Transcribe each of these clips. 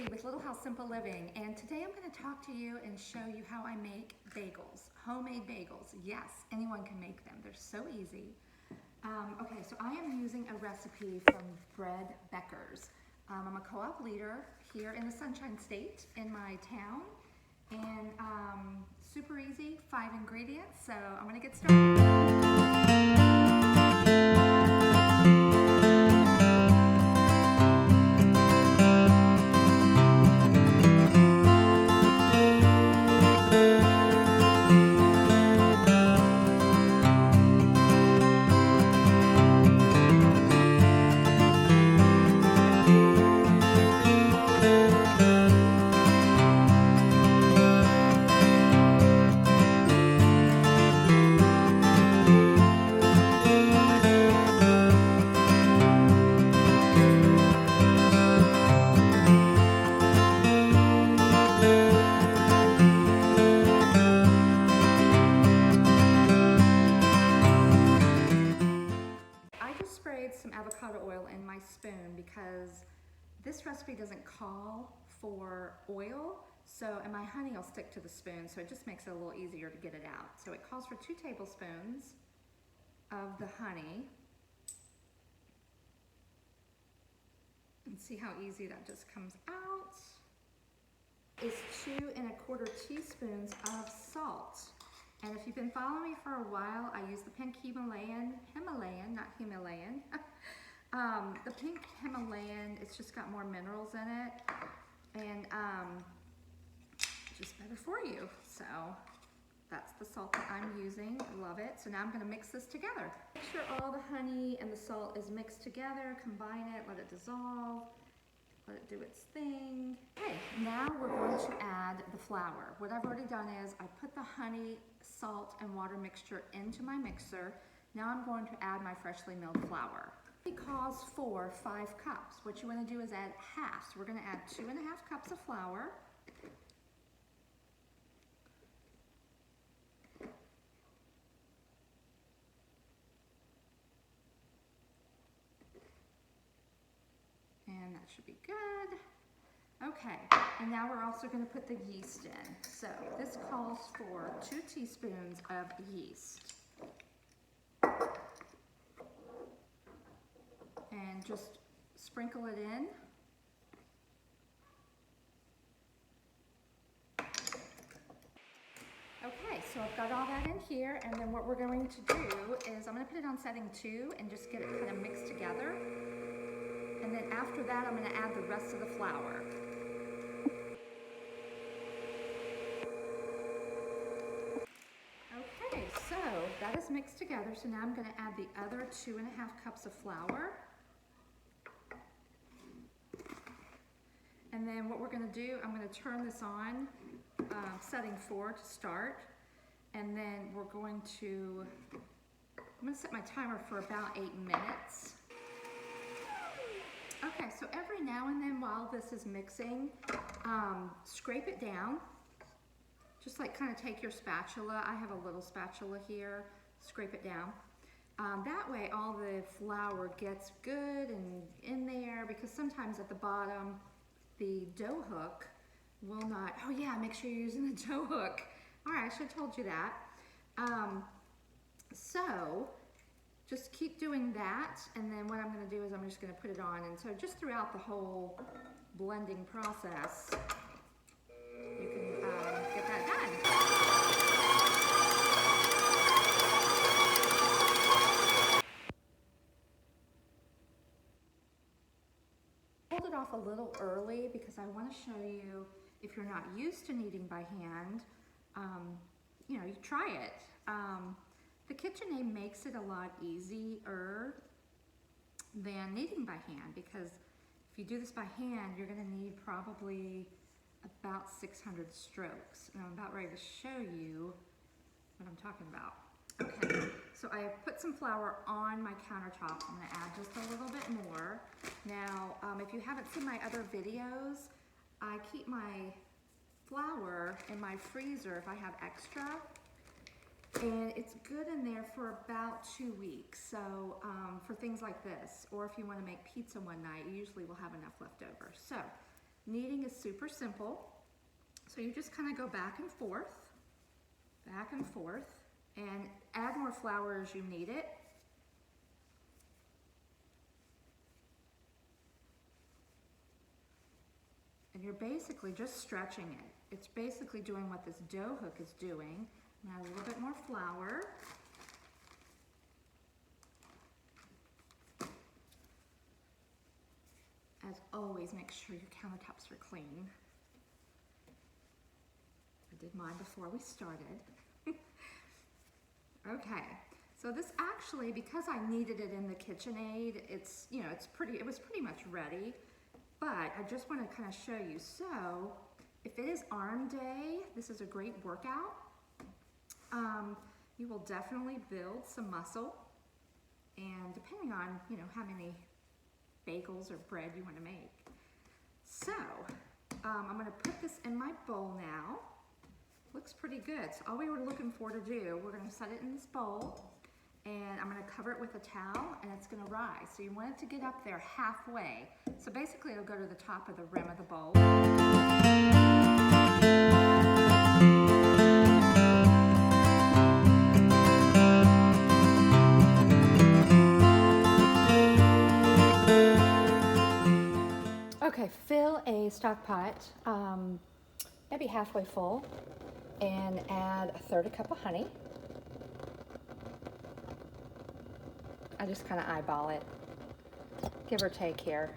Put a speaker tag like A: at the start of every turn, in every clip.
A: Judy with Little House Simple Living, and today I'm going to talk to you and show you how I make bagels, homemade bagels. Yes, anyone can make them. They're so easy. Okay, so I am using a recipe from Bread Beckers. I'm a co-op leader here in the Sunshine State in my town, and super easy, 5 ingredients, so I'm going to get started. Some avocado oil in my spoon because this recipe doesn't call for oil, and my honey will stick to the spoon, so it just makes it a little easier to get it out. So it calls for 2 tablespoons of the honey. And see how easy that just comes out. Is 2 1/4 teaspoons of salt. And if you've been following me for a while, I use the pink Himalayan, not Himalayan. The pink Himalayan, it's just got more minerals in it, and just better for you. So that's the salt that I'm using. I love it. So now I'm gonna mix this together. Make sure all the honey and the salt is mixed together, combine it, let it dissolve. Let it do its thing. Okay, now we're going to add the flour. What I've already done is I put the honey, salt, and water mixture into my mixer. Now I'm going to add my freshly milled flour. It calls for 5 cups. What you want to do is add half. So we're going to add 2 1/2 cups of flour. And that should be good. Okay, and now we're also going to put the yeast in. So this calls for 2 teaspoons of yeast. And just sprinkle it in. Okay, so I've got all that in here, and then what we're going to do is I'm going to put it on setting 2 and just get it kind of mixed together. And then after that, I'm going to add the rest of the flour. Okay, so that is mixed together. So now I'm going to add the other 2 1/2 cups of flour. And then what we're going to do, I'm going to turn this on, setting 4 to start. And then I'm going to set my timer for about 8 minutes. Okay, so every now and then while this is mixing, scrape it down. Just like kind of take your spatula. I have a little spatula here. Scrape it down. That way all the flour gets good and in there, because sometimes at the bottom the dough hook will not. Oh yeah, make sure you're using the dough hook. All right, I should have told you that. So just keep doing that, and then what I'm going to do is I'm just going to put it on. And so just throughout the whole blending process, you can get that done. Hold it off a little early because I want to show you, if you're not used to kneading by hand, you try it. The KitchenAid makes it a lot easier than kneading by hand, because if you do this by hand, you're going to need probably about 600 strokes. And I'm about ready to show you what I'm talking about. Okay, so I have put some flour on my countertop. I'm going to add just a little bit more. Now, if you haven't seen my other videos, I keep my flour in my freezer if I have extra. And it's good in there for about 2 weeks. So for things like this, or if you want to make pizza one night, you usually will have enough left over. So Kneading is super simple. So you just kind of go back and forth, and add more flour as you need it. And you're basically just stretching it. It's basically doing what this dough hook is doing. Now a little bit more flour. As always, make sure your countertops are clean. I did mine before we started. Okay, so this actually, because I kneaded it in the KitchenAid, it was pretty much ready, but I just want to kind of show you. So if it is arm day, this is a great workout. You will definitely build some muscle, and depending on, how many bagels or bread you want to make. So I'm going to put this in my bowl now. Looks pretty good. So all we were looking for to do, we're going to set it in this bowl, and I'm going to cover it with a towel, and it's going to rise. So you want it to get up there halfway. So basically it'll go to the top of the rim of the bowl. Okay, fill a stock pot, maybe halfway full, and add 1/3 cup of honey. I just kind of eyeball it, give or take here.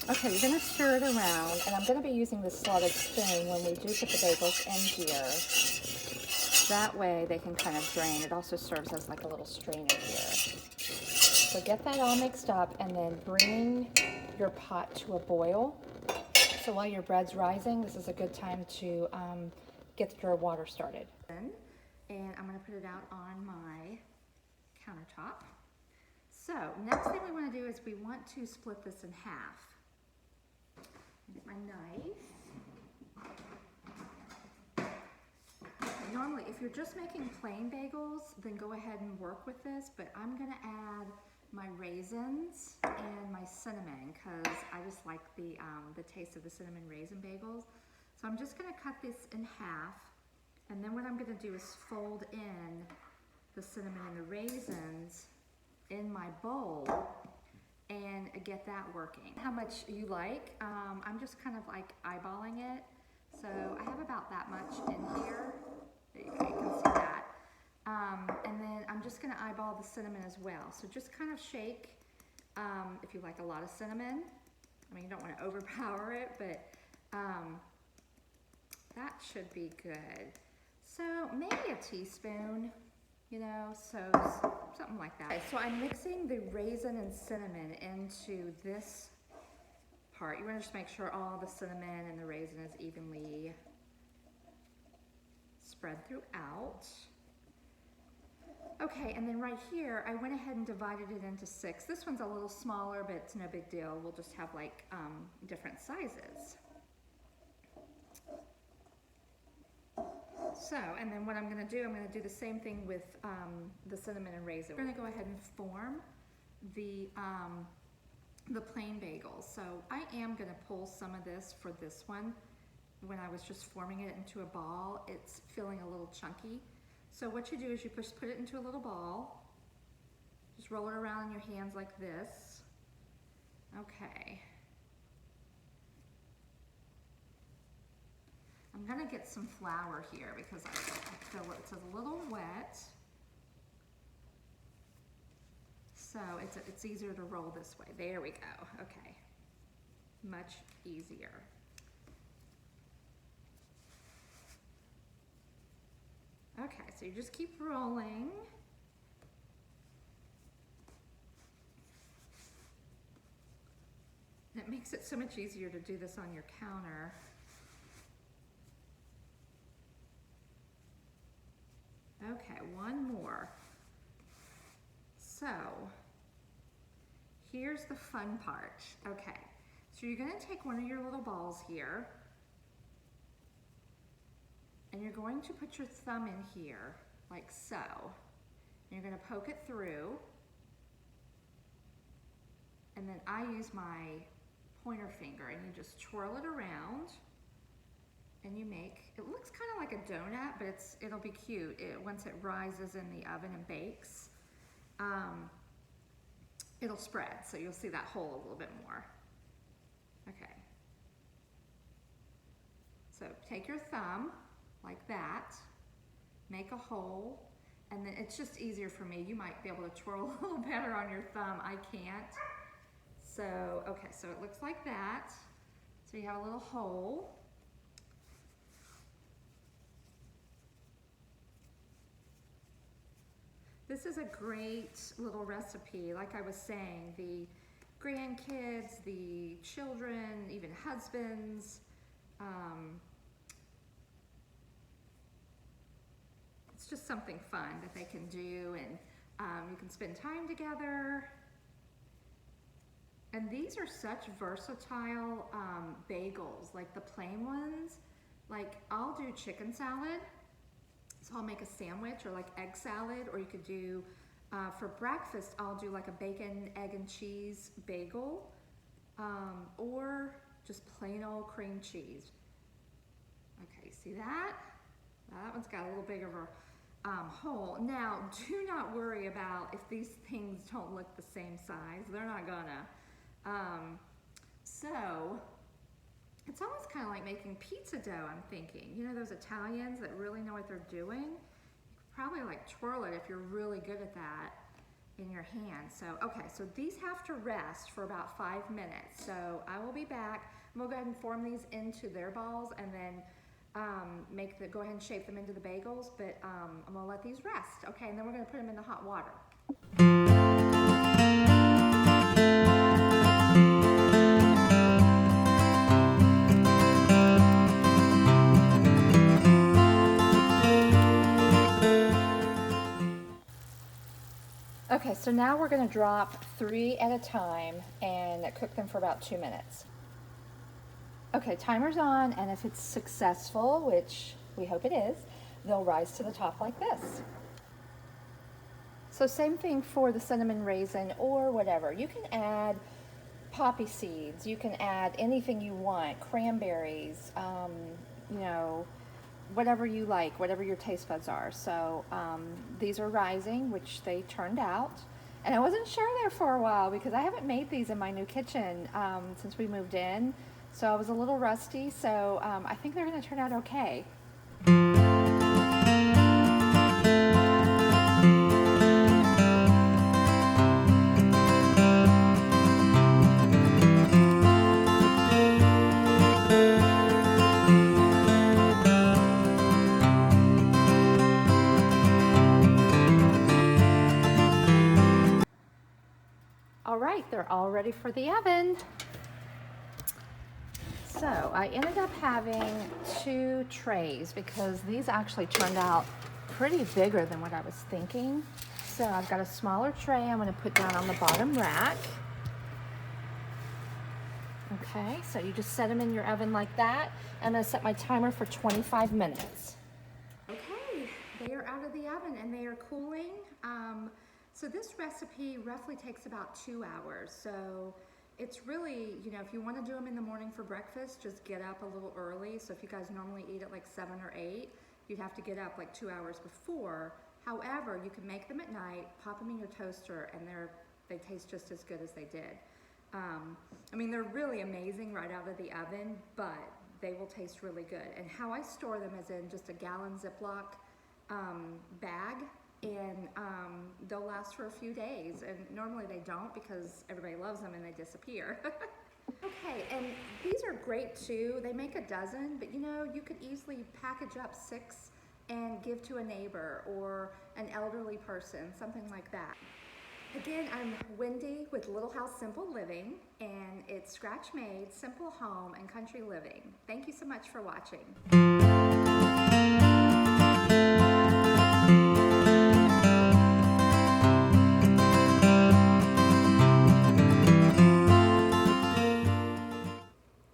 A: Okay, you're going to stir it around, and I'm going to be using this slotted spoon when we do put the bagels in here. That way they can kind of drain. It also serves as like a little strainer here. So get that all mixed up, and then bring your pot to a boil. So while your bread's rising, this is a good time to get your water started. And I'm going to put it out on my countertop. So next thing we want to do is we want to split this in half. Get my knife. Normally, if you're just making plain bagels, then go ahead and work with this, but I'm going to add my raisins and my cinnamon because I just like the taste of the cinnamon raisin bagels. So I'm just going to cut this in half, and then what I'm going to do is fold in the cinnamon and the raisins in my bowl and get that working. How much you like. I'm just kind of like eyeballing it. So I have about that much in here. There you go, you can see that. And then I'm just gonna eyeball the cinnamon as well. So just kind of shake if you like a lot of cinnamon. I mean, you don't want to overpower it, but that should be good. So maybe a teaspoon, so something like that. Okay, so I'm mixing the raisin and cinnamon into this part. You want to just make sure all the cinnamon and the raisin is evenly spread throughout. Okay, and then right here, I went ahead and divided it into 6. This one's a little smaller, but it's no big deal. We'll just have like different sizes. So, and then what I'm going to do the same thing with the cinnamon and raisin. We're going to go ahead and form the plain bagels. So I am going to pull some of this for this one. When I was just forming it into a ball, it's feeling a little chunky. So what you do is you just put it into a little ball. Just roll it around in your hands like this. Okay. I'm gonna get some flour here because I feel it's a little wet. So it's easier to roll this way. There we go, okay. Much easier. Okay, so you just keep rolling. And it makes it so much easier to do this on your counter. Okay, one more. So, here's the fun part. Okay, so you're gonna take one of your little balls here, and you're going to put your thumb in here, like so. And you're gonna poke it through, I use my pointer finger, and you just twirl it around, and you make, it looks kind of like a donut, but it'll be cute once it rises in the oven and bakes. It'll spread, so you'll see that hole a little bit more. Okay. So take your thumb like that, make a hole, and then it's just easier for me. You might be able to twirl a little better on your thumb. I can't. So, okay, so it looks like that. So you have a little hole. This is a great little recipe. Like I was saying, the grandkids, the children, even husbands, it's just something fun that they can do, and you can spend time together. And these are such versatile bagels, like the plain ones. Like I'll do chicken salad, so I'll make a sandwich or like egg salad, or you could do, for breakfast, I'll do like a bacon, egg, and cheese bagel, or just plain old cream cheese. Okay, see that? That one's got a little bigger of a hole. Now, do not worry about if these things don't look the same size. They're not gonna. So, it's almost kind of like making pizza dough, I'm thinking. You know those Italians that really know what they're doing? You could probably like twirl it if you're really good at that in your hand. So, okay, so these have to rest for about 5 minutes. So I will be back. We'll go ahead and form these into their balls, and then go ahead and shape them into the bagels, but I'm gonna let these rest. Okay, and then we're gonna put them in the hot water. Okay, so now we're gonna drop 3 at a time and cook them for about 2 minutes. Okay, timer's on, and if it's successful, which we hope it is, they'll rise to the top like this. So same thing for the cinnamon raisin or whatever. You can add poppy seeds, you can add anything you want, cranberries, you know, whatever you like, whatever your taste buds are. So these are rising, which they turned out. And I wasn't sure there for a while because I haven't made these in my new kitchen since we moved in. So I was a little rusty, so I think they're gonna turn out okay. All right, they're all ready for the oven. So I ended up having 2 trays because these actually turned out pretty bigger than what I was thinking. So I've got a smaller tray I'm going to put down on the bottom rack. Okay, so you just set them in your oven like that. I'm going to set my timer for 25 minutes. Okay, they are out of the oven and they are cooling. So this recipe roughly takes about 2 hours. So it's really, you know, if you want to do them in the morning for breakfast, just get up a little early. So if you guys normally eat at like 7 or 8, you'd have to get up like 2 hours before. However, you can make them at night, pop them in your toaster, and they taste just as good as they did. I mean, they're really amazing right out of the oven, but they will taste really good. And how I store them is in just a gallon Ziploc bag, and they'll last for a few days. And normally they don't because everybody loves them and they disappear. Okay, and these are great too. They make a dozen, but you know, you could easily package up 6 and give to a neighbor or an elderly person, something like that. Again, I'm Wendy with Little House Simple Living, and it's scratch made, simple home, and country living. Thank you so much for watching.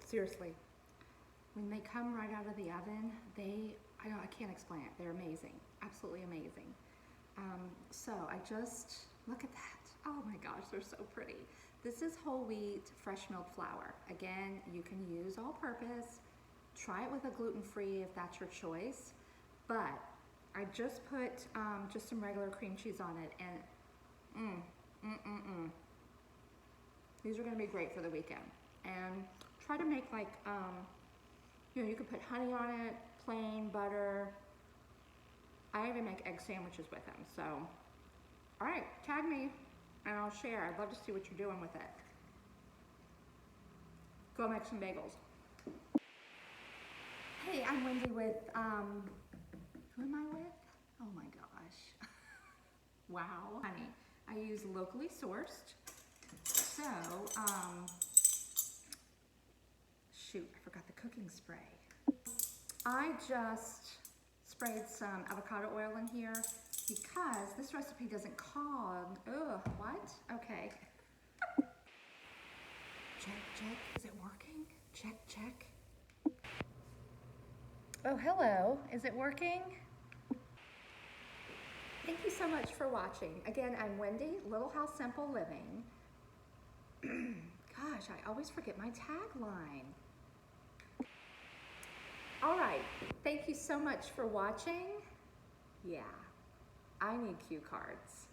A: Seriously, when they come right out of the oven, I can't explain it. They're amazing, absolutely amazing. So I just, look at that. Oh my gosh, they're so pretty. This is whole wheat fresh milled flour. Again, you can use all purpose. Try it with a gluten-free if that's your choice. But I just put just some regular cream cheese on it, and these are gonna be great for the weekend. And try to make like, you know, you could put honey on it, plain butter. I even make egg sandwiches with them. So, all right, tag me and I'll share. I'd love to see what you're doing with it. Go make some bagels. Hey, I'm Wendy with, who am I with? Oh my gosh. Wow, honey. I use locally sourced. So, shoot, I forgot the cooking spray. I just sprayed some avocado oil in here because this recipe doesn't call, what? Okay. Check, is it working? Check. Oh, hello, is it working? Thank you so much for watching. Again, I'm Wendy, Little House Simple Living. Gosh, I always forget my tagline. All right, thank you so much for watching. Yeah, I need cue cards.